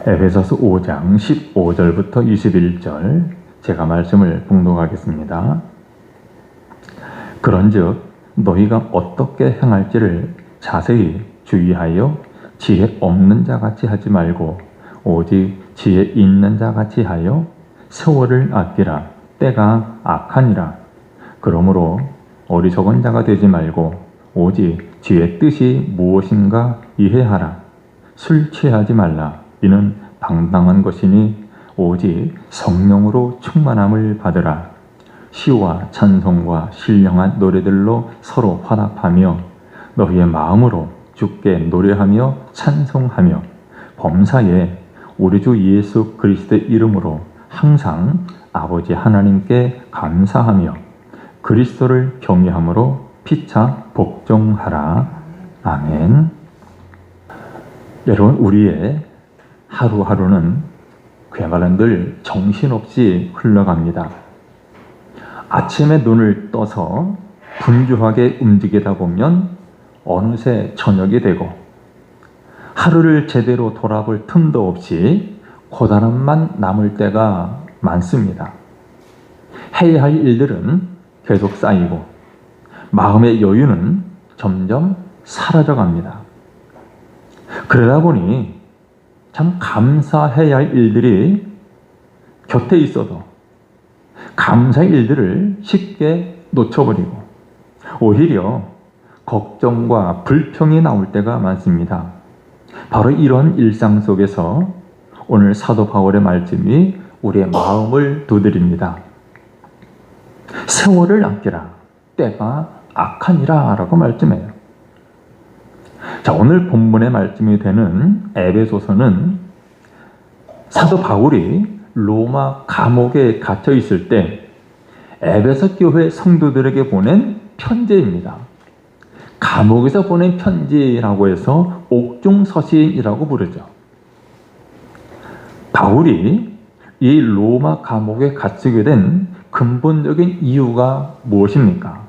에베소서 5장 15절부터 21절 제가 말씀을 봉독하겠습니다. 그런즉 너희가 어떻게 행할지를 자세히 주의하여 지혜 없는 자같이 하지 말고 오직 지혜 있는 자같이 하여 세월을 아끼라. 때가 악하니라. 그러므로 어리석은 자가 되지 말고 오직 주의 뜻이 무엇인가 이해하라. 술 취하지 말라. 이는 방탕한 것이니 오직 성령으로 충만함을 받으라. 시와 찬송과 신령한 노래들로 서로 화답하며 너희의 마음으로 주께 노래하며 찬송하며 범사에 우리 주 예수 그리스도의 이름으로 항상 아버지 하나님께 감사하며 그리스도를 경외함으로 피차 복종하라. 아멘. 여러분, 우리의 하루하루는 그야말로 늘 정신없이 흘러갑니다. 아침에 눈을 떠서 분주하게 움직이다 보면 어느새 저녁이 되고 하루를 제대로 돌아볼 틈도 없이 고단함만 남을 때가 많습니다. 해야 할 일들은 계속 쌓이고 마음의 여유는 점점 사라져갑니다. 그러다 보니 참 감사해야 할 일들이 곁에 있어도 감사의 일들을 쉽게 놓쳐버리고 오히려 걱정과 불평이 나올 때가 많습니다. 바로 이런 일상 속에서 오늘 사도 바울의 말씀이 우리의 마음을 두드립니다. 세월을 아끼라. 때가 악하니라 라고 말씀해요. 자, 오늘 본문의 말씀이 되는 에베소서는 사도 바울이 로마 감옥에 갇혀 있을 때 에베소 교회 성도들에게 보낸 편지입니다. 감옥에서 보낸 편지라고 해서 옥중서신이라고 부르죠. 바울이 이 로마 감옥에 갇히게 된 근본적인 이유가 무엇입니까?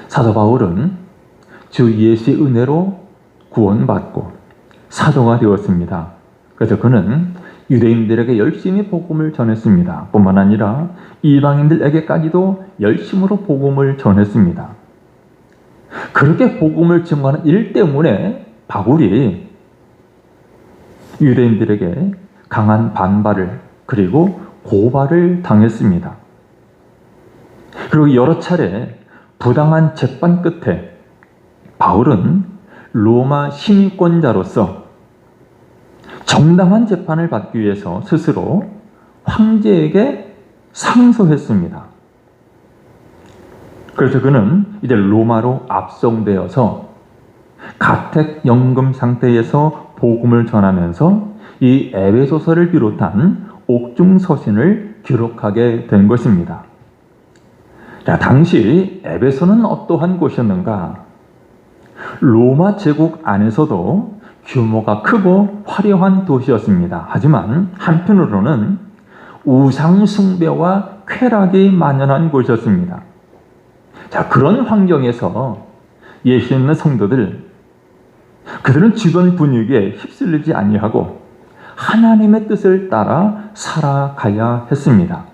사도 바울은 주 예수의 은혜로 구원받고 사도가 되었습니다. 그래서 그는 유대인들에게 열심히 복음을 전했습니다. 뿐만 아니라 이방인들에게까지도 열심으로 복음을 전했습니다. 그렇게 복음을 증거하는 일 때문에 바울이 유대인들에게 강한 반발을 그리고 고발을 당했습니다. 그리고 여러 차례 부당한 재판 끝에 바울은 로마 시민권자로서 정당한 재판을 받기 위해서 스스로 황제에게 상소했습니다. 그래서 그는 이제 로마로 압송되어서 가택연금 상태에서 복음을 전하면서 이 에베소서를 비롯한 옥중서신을 기록하게 된 것입니다. 자, 당시 에베소는 어떠한 곳이었는가? 로마 제국 안에서도 규모가 크고 화려한 도시였습니다. 하지만 한편으로는 우상 숭배와 쾌락이 만연한 곳이었습니다. 자, 그런 환경에서 예수 믿는 성도들, 그들은 주변 분위기에 휩쓸리지 아니하고 하나님의 뜻을 따라 살아가야 했습니다.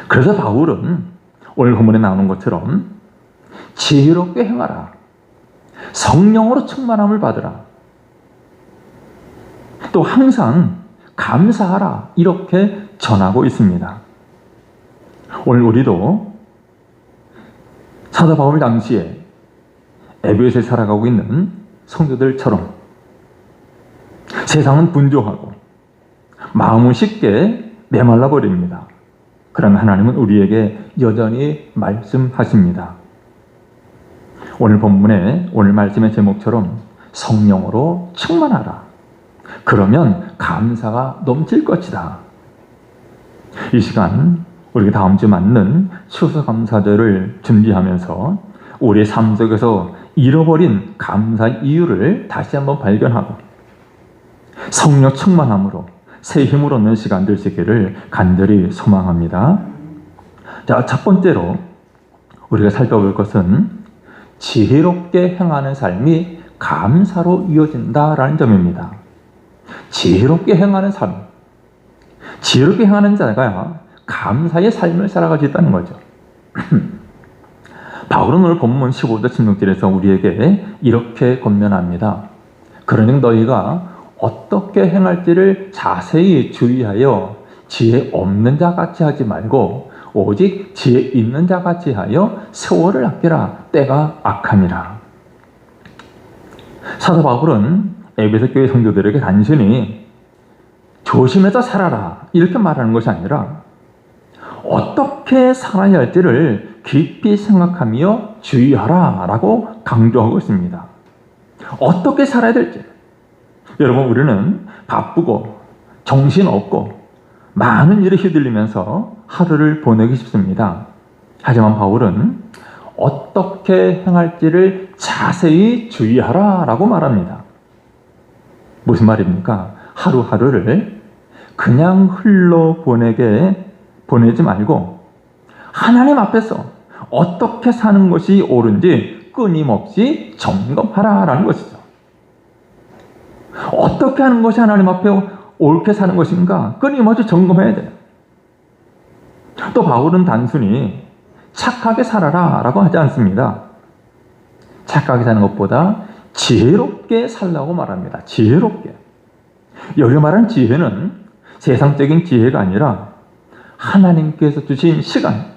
그래서 바울은 오늘 본문에 나오는 것처럼 지혜롭게 행하라. 성령으로 충만함을 받으라. 또 항상 감사하라. 이렇게 전하고 있습니다. 오늘 우리도 사도 바울 당시에 에베소에 살아가고 있는 성도들처럼 세상은 분주하고 마음은 쉽게 메말라 버립니다. 그러나 하나님은 우리에게 여전히 말씀하십니다. 오늘 본문에 오늘 말씀의 제목처럼 성령으로 충만하라. 그러면 감사가 넘칠 것이다. 이 시간 우리가 다음 주 맞는 추수감사절을 준비하면서 우리의 삶 속에서 잃어버린 감사 이유를 다시 한번 발견하고 성령 충만함으로 새 힘을 얻는 시간 될 수 있기를 간절히 소망합니다. 자, 첫 번째로 우리가 살펴볼 것은 지혜롭게 행하는 삶이 감사로 이어진다라는 점입니다. 지혜롭게 행하는 삶, 지혜롭게 행하는 자가 감사의 삶을 살아갈 수 있다는 거죠. 바울은 오늘 본문 15절 16절에서 우리에게 이렇게 권면합니다. 그러니 너희가 어떻게 행할지를 자세히 주의하여 지혜 없는 자 같이 하지 말고 오직 지혜 있는 자 같이 하여 세월을 아끼라. 때가 악하니라. 사도 바울은 에베소 교회 성도들에게 단순히 조심해서 살아라 이렇게 말하는 것이 아니라 어떻게 살아야 할지를 깊이 생각하며 주의하라 라고 강조하고 있습니다. 어떻게 살아야 될지. 여러분, 우리는 바쁘고 정신없고 많은 일에 휘둘리면서 하루를 보내기 쉽습니다. 하지만 바울은 어떻게 행할지를 자세히 주의하라 라고 말합니다. 무슨 말입니까? 하루하루를 그냥 보내지 말고 하나님 앞에서 어떻게 사는 것이 옳은지 끊임없이 점검하라라는 것이죠. 어떻게 하는 것이 하나님 앞에 옳게 사는 것인가 끊임없이 점검해야 돼요. 또 바울은 단순히 착하게 살아라 라고 하지 않습니다. 착하게 사는 것보다 지혜롭게 살라고 말합니다. 지혜롭게. 여기 말하는 지혜는 세상적인 지혜가 아니라 하나님께서 주신 시간,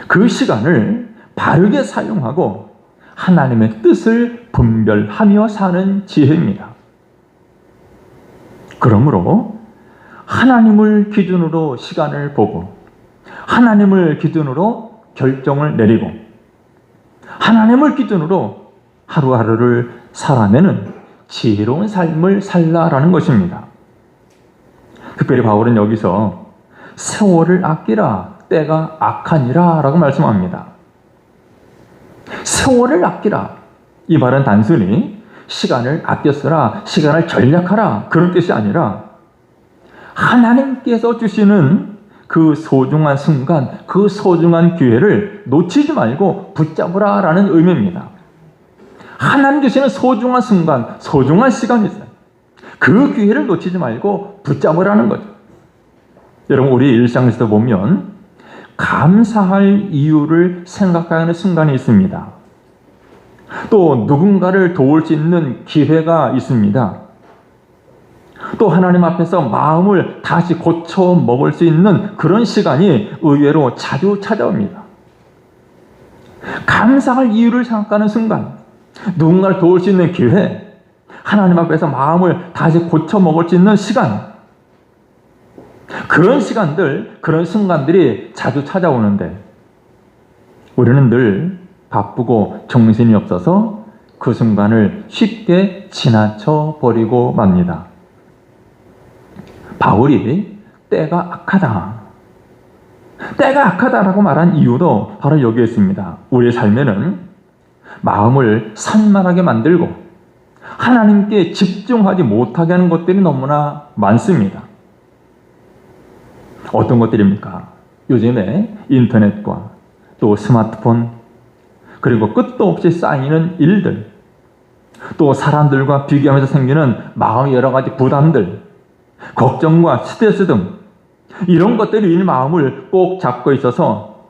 그 시간을 바르게 사용하고 하나님의 뜻을 분별하며 사는 지혜입니다. 그러므로 하나님을 기준으로 시간을 보고 하나님을 기준으로 결정을 내리고 하나님을 기준으로 하루하루를 살아내는 지혜로운 삶을 살라라는 것입니다. 특별히 바울은 여기서 세월을 아끼라, 때가 악하니라 라고 말씀합니다. 세월을 아끼라, 이 말은 단순히 시간을 아껴 쓰라, 시간을 전략하라 그런 뜻이 아니라 하나님께서 주시는 그 소중한 순간, 그 소중한 기회를 놓치지 말고 붙잡으라 라는 의미입니다. 하나님 주시는 소중한 순간, 소중한 시간이 있어요. 그 기회를 놓치지 말고 붙잡으라는 거죠. 여러분, 우리 일상에서 보면 감사할 이유를 생각하는 순간이 있습니다. 또 누군가를 도울 수 있는 기회가 있습니다. 또 하나님 앞에서 마음을 다시 고쳐 먹을 수 있는 그런 시간이 의외로 자주 찾아옵니다. 감사할 이유를 생각하는 순간, 누군가를 도울 수 있는 기회, 하나님 앞에서 마음을 다시 고쳐 먹을 수 있는 시간, 그런 시간들, 그런 순간들이 자주 찾아오는데 우리는 늘 바쁘고 정신이 없어서 그 순간을 쉽게 지나쳐 버리고 맙니다. 바울이 때가 악하다, 때가 악하다라고 말한 이유도 바로 여기에 있습니다. 우리의 삶에는 마음을 산만하게 만들고 하나님께 집중하지 못하게 하는 것들이 너무나 많습니다. 어떤 것들입니까? 요즘에 인터넷과 또 스마트폰, 그리고 끝도 없이 쌓이는 일들, 또 사람들과 비교하면서 생기는 마음의 여러 가지 부담들, 걱정과 스트레스 등 이런 것들이 우리 마음을 꼭 잡고 있어서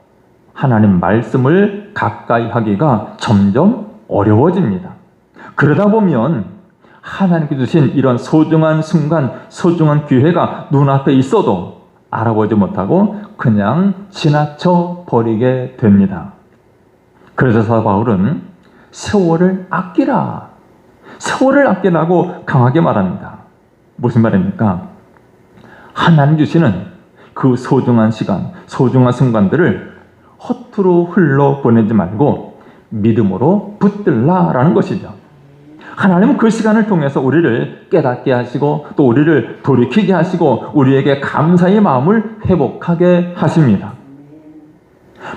하나님 말씀을 가까이 하기가 점점 어려워집니다. 그러다 보면 하나님께 주신 이런 소중한 순간, 소중한 기회가 눈앞에 있어도 알아보지 못하고 그냥 지나쳐 버리게 됩니다. 그래서 사도 바울은 세월을 아끼라, 세월을 아끼라고 강하게 말합니다. 무슨 말입니까? 하나님 주시는 그 소중한 시간, 소중한 순간들을 허투루 흘러보내지 말고 믿음으로 붙들라라는 것이죠. 하나님은 그 시간을 통해서 우리를 깨닫게 하시고 또 우리를 돌이키게 하시고 우리에게 감사의 마음을 회복하게 하십니다.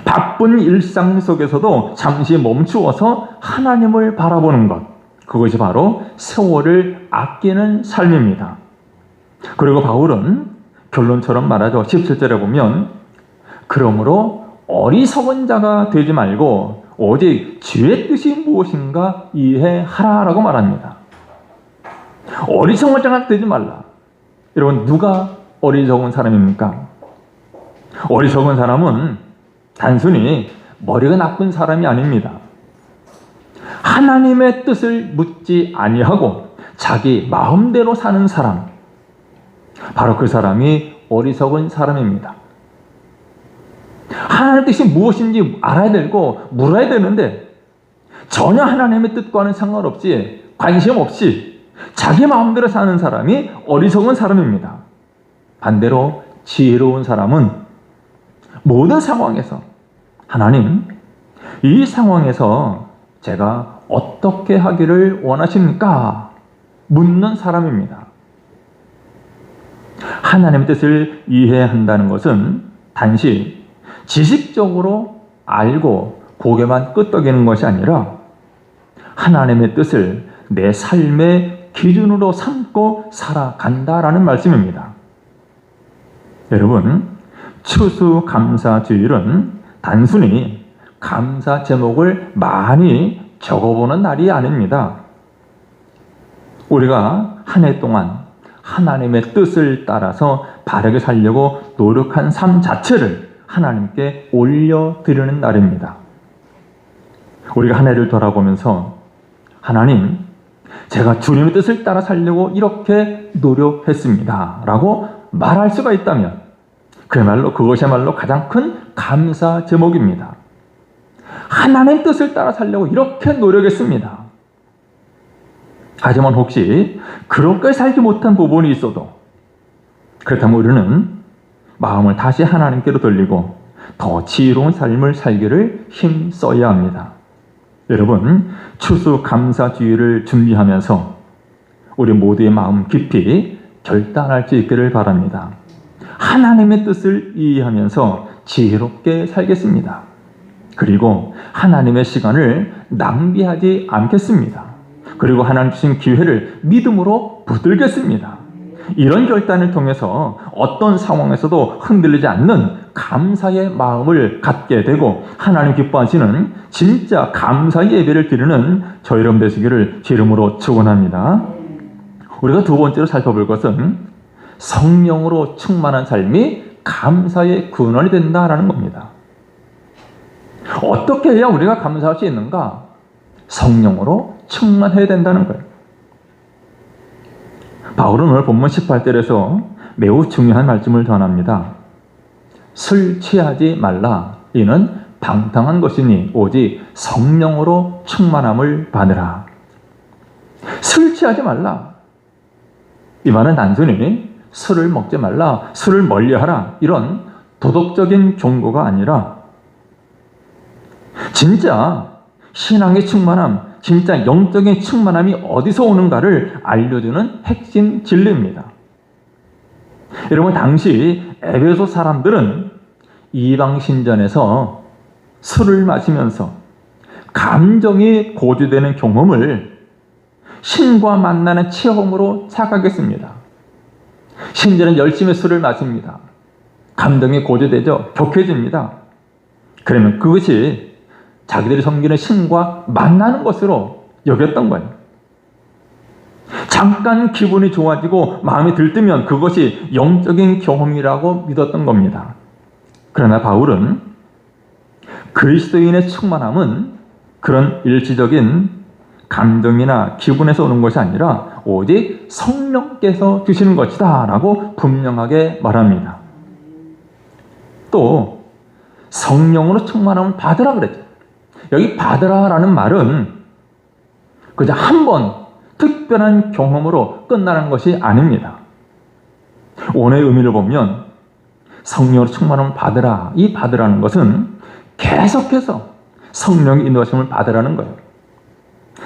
바쁜 일상 속에서도 잠시 멈추어서 하나님을 바라보는 것, 그것이 바로 세월을 아끼는 삶입니다. 그리고 바울은 결론처럼 말하죠. 17절에 보면 그러므로 어리석은 자가 되지 말고 오직 주의 뜻이 무엇인가 이해하라라고 말합니다. 어리석은 자가 되지 말라. 여러분, 누가 어리석은 사람입니까? 어리석은 사람은 단순히 머리가 나쁜 사람이 아닙니다. 하나님의 뜻을 묻지 아니하고 자기 마음대로 사는 사람, 바로 그 사람이 어리석은 사람입니다. 하나님의 뜻이 무엇인지 알아야 되고 물어야 되는데 전혀 하나님의 뜻과는 상관없이, 관심 없이 자기 마음대로 사는 사람이 어리석은 사람입니다. 반대로 지혜로운 사람은 모든 상황에서 하나님, 이 상황에서 제가 어떻게 하기를 원하십니까? 묻는 사람입니다. 하나님의 뜻을 이해한다는 것은 단지 지식적으로 알고 고개만 끄덕이는 것이 아니라 하나님의 뜻을 내 삶의 기준으로 삼고 살아간다라는 말씀입니다. 여러분, 추수감사주일은 단순히 감사 제목을 많이 적어보는 날이 아닙니다. 우리가 한 해 동안 하나님의 뜻을 따라서 바르게 살려고 노력한 삶 자체를 하나님께 올려드리는 날입니다. 우리가 한 해를 돌아보면서 하나님, 제가 주님의 뜻을 따라 살려고 이렇게 노력했습니다 라고 말할 수가 있다면 그것이야말로 가장 큰 감사 제목입니다. 하나님 뜻을 따라 살려고 이렇게 노력했습니다. 하지만 혹시 그렇게 살지 못한 부분이 있어도 그렇다면 우리는 마음을 다시 하나님께로 돌리고 더 지혜로운 삶을 살기를 힘써야 합니다. 여러분, 추수감사주일을 준비하면서 우리 모두의 마음 깊이 결단할 수 있기를 바랍니다. 하나님의 뜻을 이해하면서 지혜롭게 살겠습니다. 그리고 하나님의 시간을 낭비하지 않겠습니다. 그리고 하나님 주신 기회를 믿음으로 붙들겠습니다. 이런 결단을 통해서 어떤 상황에서도 흔들리지 않는 감사의 마음을 갖게 되고 하나님 기뻐하시는 진짜 감사의 예배를 드리는 저희 여러분 되시기를 주 이름으로 축원합니다. 우리가 두 번째로 살펴볼 것은 성령으로 충만한 삶이 감사의 근원이 된다라는 겁니다. 어떻게 해야 우리가 감사할 수 있는가? 성령으로 충만해야 된다는 거예요. 바울은 오늘 본문 18절에서 매우 중요한 말씀을 전합니다. 술 취하지 말라. 이는 방탕한 것이니 오직 성령으로 충만함을 받으라. 술 취하지 말라. 이 말은 단순히 술을 먹지 말라, 술을 멀리하라 이런 도덕적인 경고가 아니라 진짜 신앙의 충만함, 진짜 영적인 충만함이 어디서 오는가를 알려주는 핵심 진리입니다. 여러분, 당시 에베소 사람들은 이방 신전에서 술을 마시면서 감정이 고조되는 경험을 신과 만나는 체험으로 착각했습니다. 신전은 열심히 술을 마십니다. 감정이 고조되죠. 격해집니다. 그러면 그것이 자기들이 섬기는 신과 만나는 것으로 여겼던 거예요. 잠깐 기분이 좋아지고 마음이 들뜨면 그것이 영적인 경험이라고 믿었던 겁니다. 그러나 바울은 그리스도인의 충만함은 그런 일시적인 감정이나 기분에서 오는 것이 아니라 오직 성령께서 주시는 것이다 라고 분명하게 말합니다. 또 성령으로 충만함을 받으라 그랬죠. 여기 받으라라는 말은 그저 한 번 특별한 경험으로 끝나는 것이 아닙니다. 오늘의 의미를 보면 성령으로 충만함을 받으라, 이 받으라는 것은 계속해서 성령의 인도하심을 받으라는 거예요.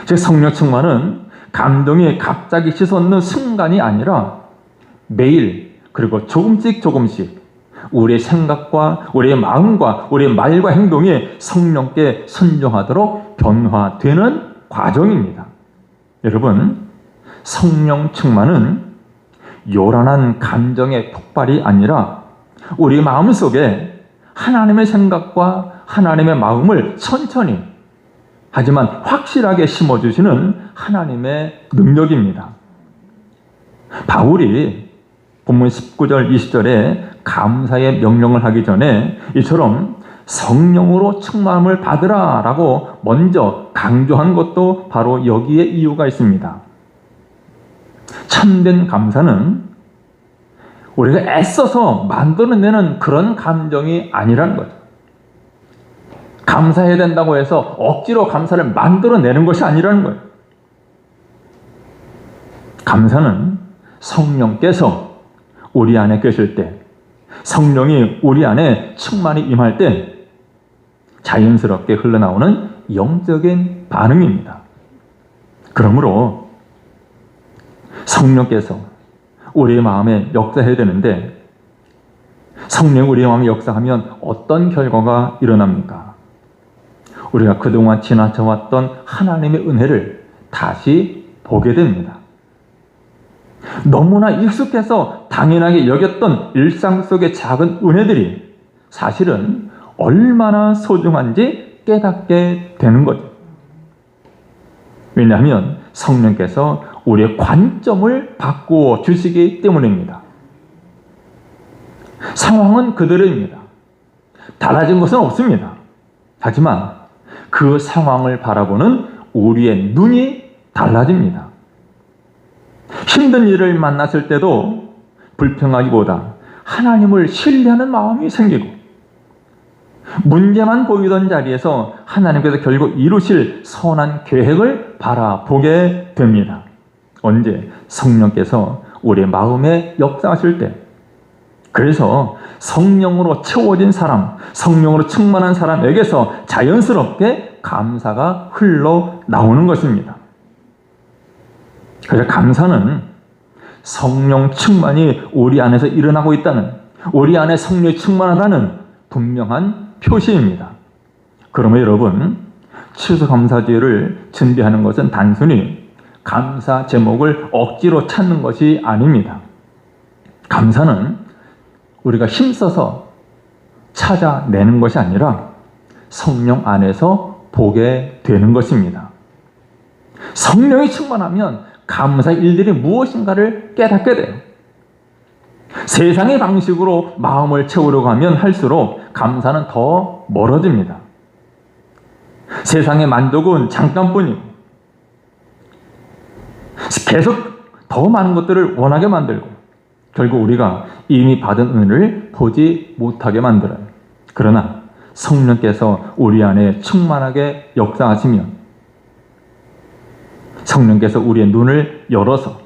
즉 성령 충만은 감동이 갑자기 씻어놓는 순간이 아니라 매일 그리고 조금씩 우리의 생각과 우리의 마음과 우리의 말과 행동이 성령께 순종하도록 변화되는 과정입니다. 여러분, 성령 충만은 요란한 감정의 폭발이 아니라 우리 마음속에 하나님의 생각과 하나님의 마음을 천천히 하지만 확실하게 심어주시는 하나님의 능력입니다. 바울이 본문 19절, 20절에 감사의 명령을 하기 전에 이처럼 성령으로 충만함을 받으라 라고 먼저 강조한 것도 바로 여기에 이유가 있습니다. 참된 감사는 우리가 애써서 만들어내는 그런 감정이 아니라는 거죠. 감사해야 된다고 해서 억지로 감사를 만들어내는 것이 아니라는 거예요. 감사는 성령께서 우리 안에 계실 때, 성령이 우리 안에 충만히 임할 때 자연스럽게 흘러나오는 영적인 반응입니다. 그러므로 성령께서 우리의 마음에 역사해야 되는데, 성령 우리의 마음에 역사하면 어떤 결과가 일어납니까? 우리가 그동안 지나쳐왔던 하나님의 은혜를 다시 보게 됩니다. 너무나 익숙해서 당연하게 여겼던 일상 속의 작은 은혜들이 사실은 얼마나 소중한지 깨닫게 되는 거죠. 왜냐하면 성령께서 우리의 관점을 바꾸어 주시기 때문입니다. 상황은 그대로입니다. 달라진 것은 없습니다. 하지만 그 상황을 바라보는 우리의 눈이 달라집니다. 힘든 일을 만났을 때도 불평하기보다 하나님을 신뢰하는 마음이 생기고, 문제만 보이던 자리에서 하나님께서 결국 이루실 선한 계획을 바라보게 됩니다. 언제? 성령께서 우리의 마음에 역사하실 때. 그래서 성령으로 채워진 사람, 성령으로 충만한 사람에게서 자연스럽게 감사가 흘러나오는 것입니다. 그래서 감사는 성령 충만이 우리 안에서 일어나고 있다는, 우리 안에 성령이 충만하다는 분명한 표시입니다. 그러면 여러분, 추수감사주일을 준비하는 것은 단순히 감사 제목을 억지로 찾는 것이 아닙니다. 감사는 우리가 힘써서 찾아내는 것이 아니라 성령 안에서 보게 되는 것입니다. 성령이 충만하면 감사의 일들이 무엇인가를 깨닫게 돼요. 세상의 방식으로 마음을 채우려고 하면 할수록 감사는 더 멀어집니다. 세상의 만족은 잠깐뿐이고 계속 더 많은 것들을 원하게 만들고 결국 우리가 이미 받은 은혜를 보지 못하게 만들어요. 그러나 성령께서 우리 안에 충만하게 역사하시면, 성령께서 우리의 눈을 열어서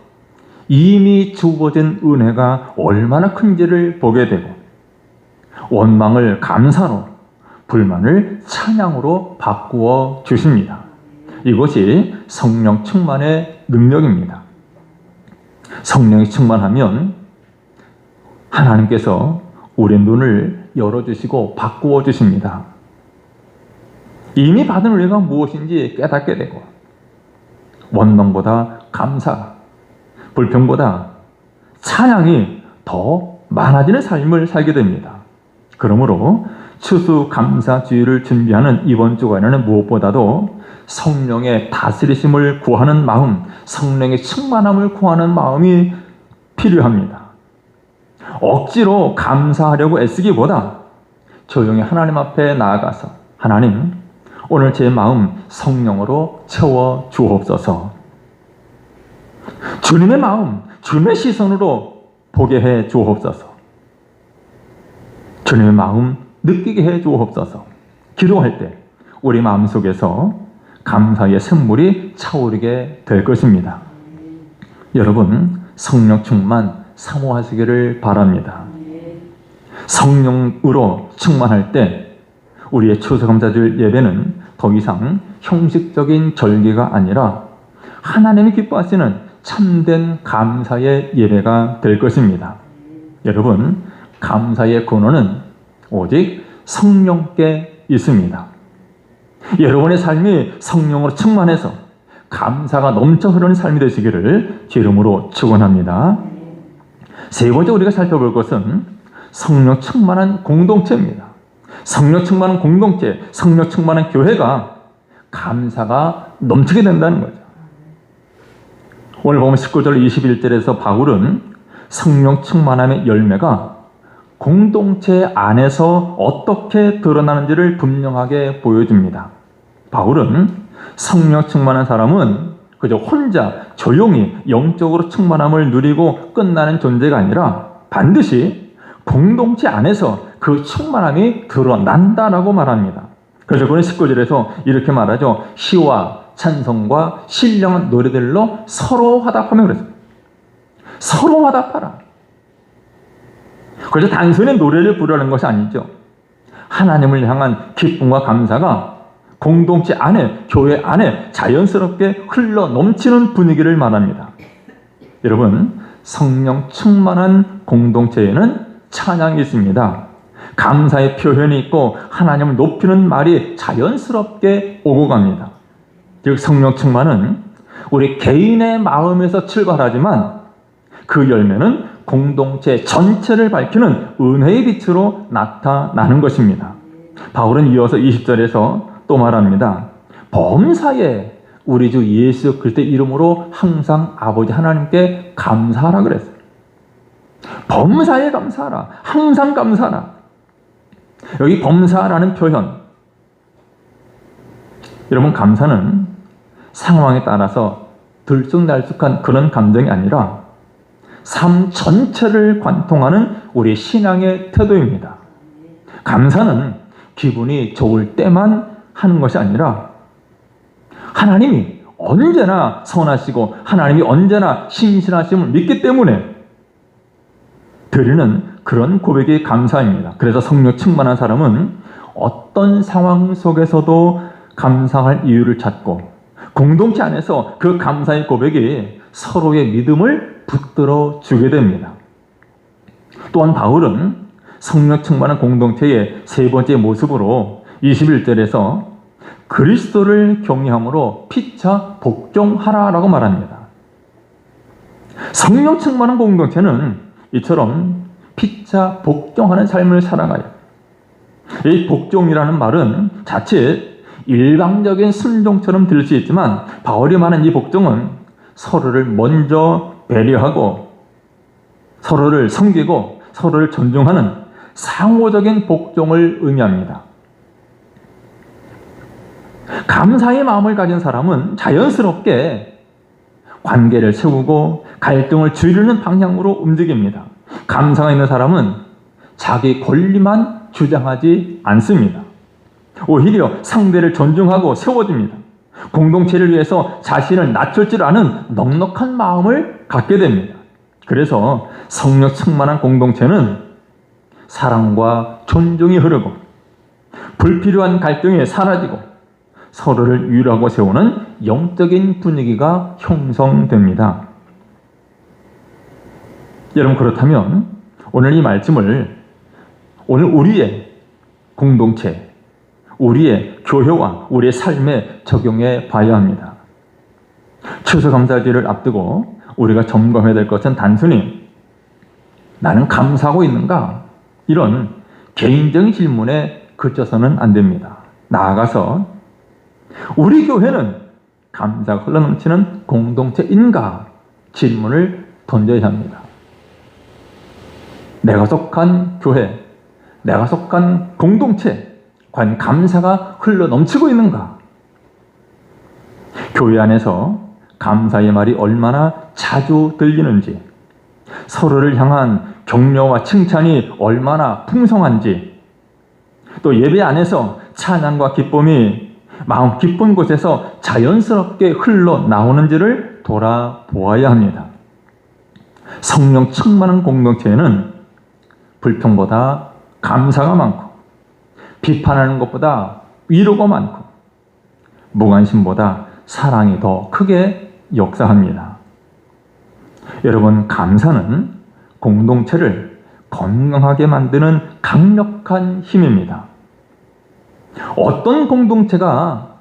이미 주어진 은혜가 얼마나 큰지를 보게 되고, 원망을 감사로, 불만을 찬양으로 바꾸어 주십니다. 이것이 성령 충만의 능력입니다. 성령이 충만하면 하나님께서 우리의 눈을 열어주시고 바꾸어 주십니다. 이미 받은 은혜가 무엇인지 깨닫게 되고, 원망보다 감사, 불평보다 찬양이 더 많아지는 삶을 살게 됩니다. 그러므로 추수감사주일을 준비하는 이번 주간에는 무엇보다도 성령의 다스리심을 구하는 마음, 성령의 충만함을 구하는 마음이 필요합니다. 억지로 감사하려고 애쓰기보다 조용히 하나님 앞에 나아가서, 하나님, 오늘 제 마음 성령으로 채워 주옵소서. 주님의 마음, 주님의 시선으로 보게 해 주옵소서. 주님의 마음 느끼게 해 주옵소서. 기도할 때 우리 마음속에서 감사의 샘물이 차오르게 될 것입니다. 여러분, 성령 충만 사모하시기를 바랍니다. 성령으로 충만할 때 우리의 추수감사주일 예배는 더 이상 형식적인 절기가 아니라 하나님이 기뻐하시는 참된 감사의 예배가 될 것입니다. 여러분, 감사의 근원은 오직 성령께 있습니다. 여러분의 삶이 성령으로 충만해서 감사가 넘쳐 흐르는 삶이 되시기를 기름으로 축원합니다. 세 번째 우리가 살펴볼 것은 성령 충만한 공동체입니다. 성령 충만한 공동체, 성령 충만한 교회가 감사가 넘치게 된다는 거죠. 오늘 보면 19절 21절에서 바울은 성령 충만함의 열매가 공동체 안에서 어떻게 드러나는지를 분명하게 보여줍니다. 바울은 성령 충만한 사람은 그저 혼자 조용히 영적으로 충만함을 누리고 끝나는 존재가 아니라 반드시 공동체 안에서 그 충만함이 드러난다라고 말합니다. 그래서 그는 19절에서 이렇게 말하죠. 시와 찬송과 신령한 노래들로 서로 화답하며 그랬어요. 서로 화답하라. 그래서 단순히 노래를 부르는 것이 아니죠. 하나님을 향한 기쁨과 감사가 공동체 안에, 교회 안에 자연스럽게 흘러 넘치는 분위기를 말합니다. 여러분, 성령 충만한 공동체에는 찬양이 있습니다. 감사의 표현이 있고 하나님을 높이는 말이 자연스럽게 오고 갑니다. 즉 성령 충만은 우리 개인의 마음에서 출발하지만 그 열매는 공동체 전체를 밝히는 은혜의 빛으로 나타나는 것입니다. 바울은 이어서 20절에서 또 말합니다. 범사에 우리 주 예수 그리스도의 이름으로 항상 아버지 하나님께 감사하라 그랬어요. 범사에 감사하라. 항상 감사하라. 여기 범사라는 표현, 여러분, 감사는 상황에 따라서 들쑥날쑥한 그런 감정이 아니라 삶 전체를 관통하는 우리 신앙의 태도입니다. 감사는 기분이 좋을 때만 하는 것이 아니라 하나님이 언제나 선하시고 하나님이 언제나 신실하심을 믿기 때문에 드리는 그런 고백이 감사입니다. 그래서 성령 충만한 사람은 어떤 상황 속에서도 감사할 이유를 찾고 공동체 안에서 그 감사의 고백이 서로의 믿음을 붙들어 주게 됩니다. 또한 바울은 성령 충만한 공동체의 세 번째 모습으로 21절에서 그리스도를 경외함으로 피차 복종하라라고 말합니다. 성령 충만한 공동체는 이처럼 피차 복종하는 삶을 살아가요. 이 복종이라는 말은 자칫 일방적인 순종처럼 들릴 수 있지만 바울이 말한 이 복종은 서로를 먼저 배려하고 서로를 섬기고 서로를 존중하는 상호적인 복종을 의미합니다. 감사의 마음을 가진 사람은 자연스럽게 관계를 세우고 갈등을 줄이는 방향으로 움직입니다. 감사가 있는 사람은 자기 권리만 주장하지 않습니다. 오히려 상대를 존중하고 세워줍니다. 공동체를 위해서 자신을 낮출 줄 아는 넉넉한 마음을 갖게 됩니다. 그래서 성령 충만한 공동체는 사랑과 존중이 흐르고 불필요한 갈등이 사라지고 서로를 위로하고 세우는 영적인 분위기가 형성됩니다. 여러분, 그렇다면 오늘 이 말씀을 오늘 우리의 공동체, 우리의 교회와 우리의 삶에 적용해 봐야 합니다. 추수감사절을 앞두고 우리가 점검해야 될 것은 단순히 나는 감사하고 있는가? 이런 개인적인 질문에 그쳐서는 안 됩니다. 나아가서 우리 교회는 감사가 흘러넘치는 공동체인가? 질문을 던져야 합니다. 내가 속한 교회, 내가 속한 공동체, 과연 감사가 흘러넘치고 있는가? 교회 안에서 감사의 말이 얼마나 자주 들리는지, 서로를 향한 격려와 칭찬이 얼마나 풍성한지, 또 예배 안에서 찬양과 기쁨이 마음 깊은 곳에서 자연스럽게 흘러나오는지를 돌아보아야 합니다. 성령 충만한 공동체에는 불평보다 감사가 많고 비판하는 것보다 위로가 많고 무관심보다 사랑이 더 크게 역사합니다. 여러분, 감사는 공동체를 건강하게 만드는 강력한 힘입니다. 어떤 공동체가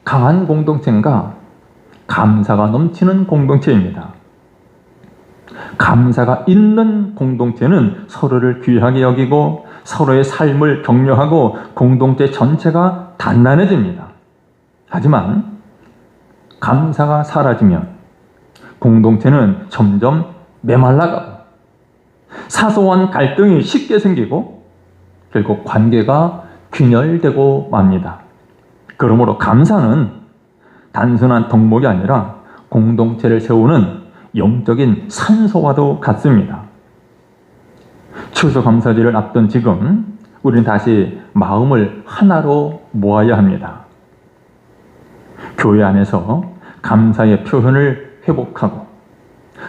강한 공동체인가? 감사가 넘치는 공동체입니다. 감사가 있는 공동체는 서로를 귀하게 여기고 서로의 삶을 격려하고 공동체 전체가 단단해집니다. 하지만 감사가 사라지면 공동체는 점점 메말라가고 사소한 갈등이 쉽게 생기고 결국 관계가 균열되고 맙니다. 그러므로 감사는 단순한 덕목이 아니라 공동체를 세우는 영적인 산소와도 같습니다. 추수감사절을 앞둔 지금 우리는 다시 마음을 하나로 모아야 합니다. 교회 안에서 감사의 표현을 회복하고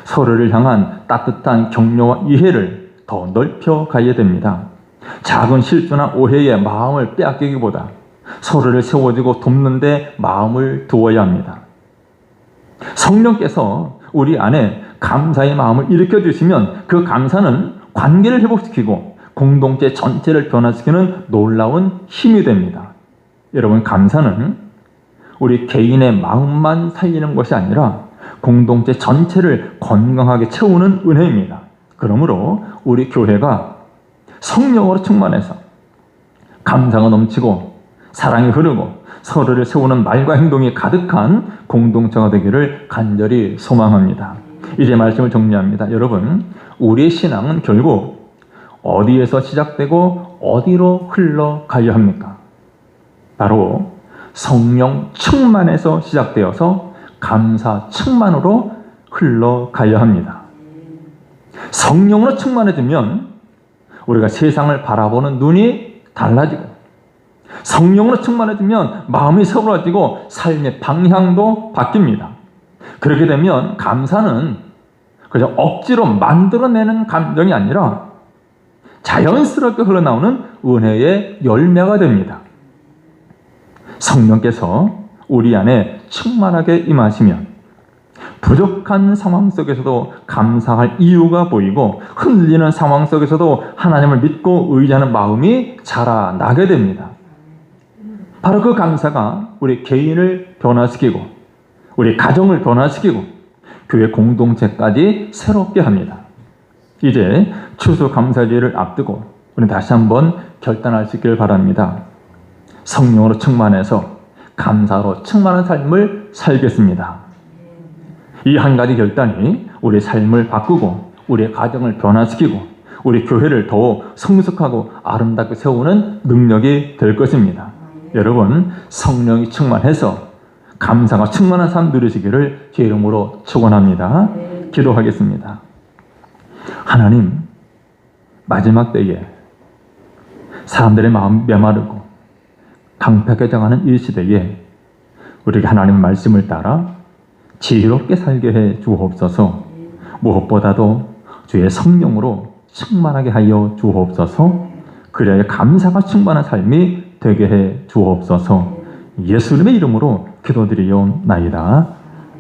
서로를 향한 따뜻한 격려와 이해를 더 넓혀 가야 됩니다. 작은 실수나 오해에 마음을 빼앗기기보다 서로를 세워주고 돕는 데 마음을 두어야 합니다. 성령께서 우리 안에 감사의 마음을 일으켜 주시면 그 감사는 관계를 회복시키고 공동체 전체를 변화시키는 놀라운 힘이 됩니다. 여러분, 감사는 우리 개인의 마음만 살리는 것이 아니라 공동체 전체를 건강하게 채우는 은혜입니다. 그러므로 우리 교회가 성령으로 충만해서 감사가 넘치고 사랑이 흐르고 서로를 세우는 말과 행동이 가득한 공동체가 되기를 간절히 소망합니다. 이제 말씀을 정리합니다. 여러분, 우리의 신앙은 결국 어디에서 시작되고 어디로 흘러가야 합니까? 바로 성령 충만에서 시작되어서 감사 충만으로 흘러가야 합니다. 성령으로 충만해지면 우리가 세상을 바라보는 눈이 달라지고 성령으로 충만해지면 마음이 서글어지고 삶의 방향도 바뀝니다. 그렇게 되면 감사는 그저 억지로 만들어내는 감정이 아니라 자연스럽게 흘러나오는 은혜의 열매가 됩니다. 성령께서 우리 안에 충만하게 임하시면 부족한 상황 속에서도 감사할 이유가 보이고 흔들리는 상황 속에서도 하나님을 믿고 의지하는 마음이 자라나게 됩니다. 바로 그 감사가 우리 개인을 변화시키고 우리 가정을 변화시키고 교회 공동체까지 새롭게 합니다. 이제 추수감사절을 앞두고 우리는 다시 한번 결단할 수 있기를 바랍니다. 성령으로 충만해서 감사로 충만한 삶을 살겠습니다. 이 한 가지 결단이 우리 삶을 바꾸고 우리의 가정을 변화시키고 우리 교회를 더 성숙하고 아름답게 세우는 능력이 될 것입니다. 여러분, 성령이 충만해서 감사가 충만한 삶 누리시기를 제 이름으로 축원합니다. 기도하겠습니다. 하나님, 마지막 때에 사람들의 마음 메마르고 강팍해져가는 이 시대에 우리가 하나님의 말씀을 따라 지혜롭게 살게 해 주옵소서. 무엇보다도 주의 성령으로 충만하게 하여 주옵소서. 그래야 감사가 충만한 삶이 되게 해 주옵소서. 예수님의 이름으로 기도드리옵나이다.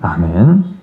아멘.